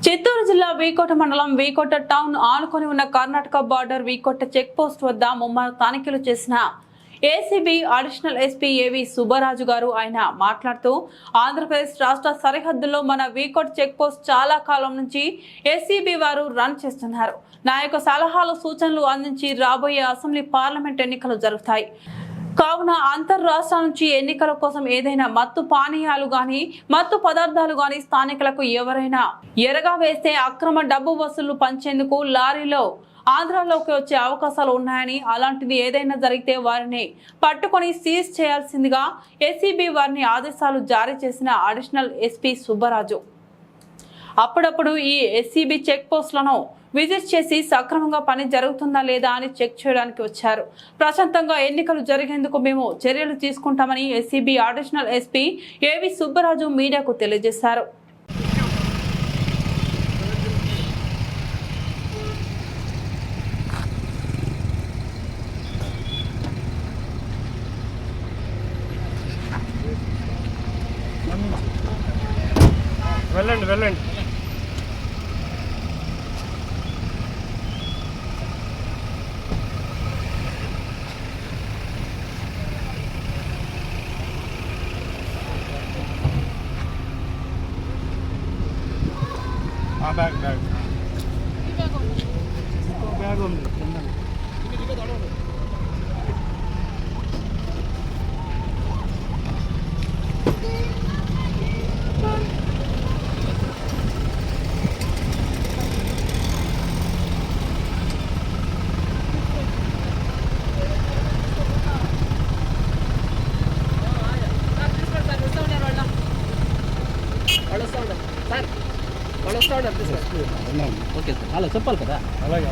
చిత్తూరు జిల్లా వీకోట మండలం వీకోట టౌన్ ఆనుకొని ఉన్న Karnataka border V Kota check post వద్ద ముమ్మర తనిఖీలు చేసిన ఏసీబీ అడిషనల్ ఎస్పీ ఏవి సుబ్బరాజు గారు ఆయన మాట్లాడుతూ ఆంధ్రప్రదేశ్ రాష్ట్ర సరిహద్దుల్లో మన వీకోట చెక్ పోస్ట్ చాలా కాలం నుంచి ఏసీబీ వారు రన్ చేస్తున్నారు. నా యొక్క సలహాలు సూచనలు అందించి రాబోయే అసెంబ్లీ పార్లమెంట్ ఎన్నికలు జరుగుతాయి కావున అంతర్రాష్ట్రాల నుంచి ఎన్నికల కోసం ఏదైనా మత్తు పానీయాలు గాని మత్తు పదార్థాలు గాని స్థానికులకు ఎవరైనా ఎరగా వేస్తే అక్రమ డబ్బు వసూళ్లు పంచేందుకు లారీలో ఆంధ్రాలోకి వచ్చే అవకాశాలు ఉన్నాయని, అలాంటిది ఏదైనా జరిగితే వారిని పట్టుకొని సీజ్ చేయాల్సిందిగా ఏసీబీ వారిని ఆదేశాలు జారీ చేసిన అడిషనల్ ఎస్పీ సుబ్బరాజు అప్పుడప్పుడు ఈ ఎస్సీబీ చెక్ పోస్టులను విజిట్ చేసి సక్రమంగా పని జరుగుతుందా లేదా అని చెక్ చేయడానికి వచ్చారు. ప్రశాంతంగా ఎన్నికలు జరిగేందుకు మేము చర్యలు తీసుకుంటామని ఎస్సీబీ అడిషనల్ ఎస్పీ ఏవి సుబ్బరాజు మీడియాకు తెలియజేశారు. వెళ్ళండి వెళ్ళండి బ్యాగ్ బ్యాగ్ బ్యాగ్ ఉంది. ఓకే సార్ అలా చెప్పాలి కదా. అలాగే